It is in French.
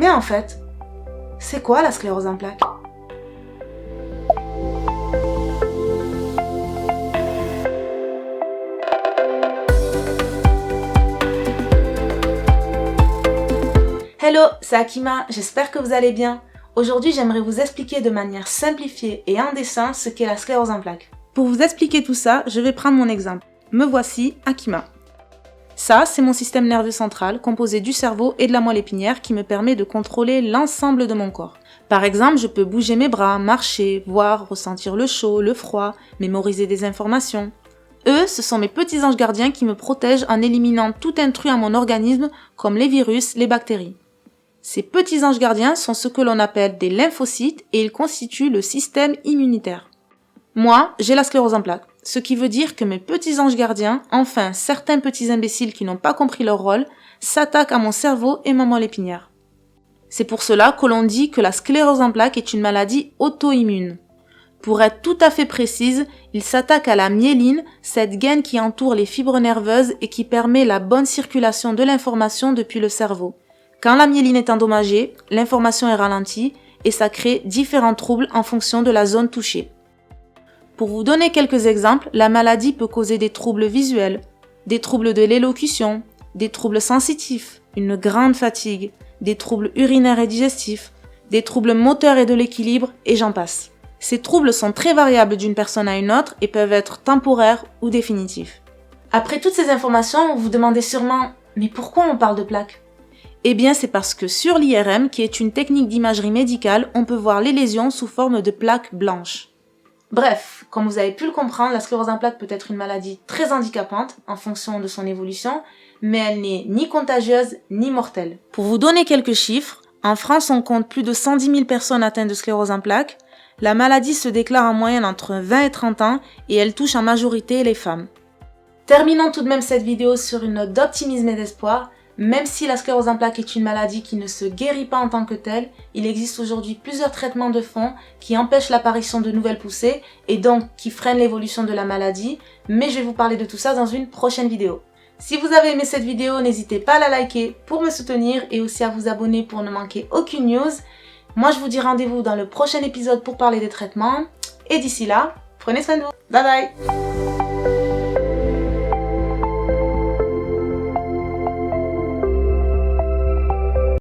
Mais en fait, c'est quoi la sclérose en plaques ? Hello, c'est Akima, j'espère que vous allez bien. Aujourd'hui, j'aimerais vous expliquer de manière simplifiée et en dessin ce qu'est la sclérose en plaques. Pour vous expliquer tout ça, je vais prendre mon exemple. Me voici, Akima. Ça, c'est mon système nerveux central, composé du cerveau et de la moelle épinière qui me permet de contrôler l'ensemble de mon corps. Par exemple, je peux bouger mes bras, marcher, voir, ressentir le chaud, le froid, mémoriser des informations. Eux, ce sont mes petits anges gardiens qui me protègent en éliminant tout intrus à mon organisme, comme les virus, les bactéries. Ces petits anges gardiens sont ce que l'on appelle des lymphocytes et ils constituent le système immunitaire. Moi, j'ai la sclérose en plaques, ce qui veut dire que mes petits anges gardiens, enfin certains petits imbéciles qui n'ont pas compris leur rôle, s'attaquent à mon cerveau et ma moelle épinière. C'est pour cela que l'on dit que la sclérose en plaques est une maladie auto-immune. Pour être tout à fait précise, il s'attaque à la myéline, cette gaine qui entoure les fibres nerveuses et qui permet la bonne circulation de l'information depuis le cerveau. Quand la myéline est endommagée, l'information est ralentie et ça crée différents troubles en fonction de la zone touchée. Pour vous donner quelques exemples, la maladie peut causer des troubles visuels, des troubles de l'élocution, des troubles sensitifs, une grande fatigue, des troubles urinaires et digestifs, des troubles moteurs et de l'équilibre, et j'en passe. Ces troubles sont très variables d'une personne à une autre et peuvent être temporaires ou définitifs. Après toutes ces informations, vous vous demandez sûrement « Mais pourquoi on parle de plaques ?» Eh bien, c'est parce que sur l'IRM, qui est une technique d'imagerie médicale, on peut voir les lésions sous forme de plaques blanches. Bref, comme vous avez pu le comprendre, la sclérose en plaques peut être une maladie très handicapante en fonction de son évolution, mais elle n'est ni contagieuse ni mortelle. Pour vous donner quelques chiffres, en France on compte plus de 110 000 personnes atteintes de sclérose en plaques. La maladie se déclare en moyenne entre 20 et 30 ans et elle touche en majorité les femmes. Terminons tout de même cette vidéo sur une note d'optimisme et d'espoir. Même si la sclérose en plaques est une maladie qui ne se guérit pas en tant que telle, il existe aujourd'hui plusieurs traitements de fond qui empêchent l'apparition de nouvelles poussées et donc qui freinent l'évolution de la maladie, mais je vais vous parler de tout ça dans une prochaine vidéo. Si vous avez aimé cette vidéo, n'hésitez pas à la liker pour me soutenir et aussi à vous abonner pour ne manquer aucune news. Moi je vous dis rendez-vous dans le prochain épisode pour parler des traitements et d'ici là, prenez soin de vous. Bye bye!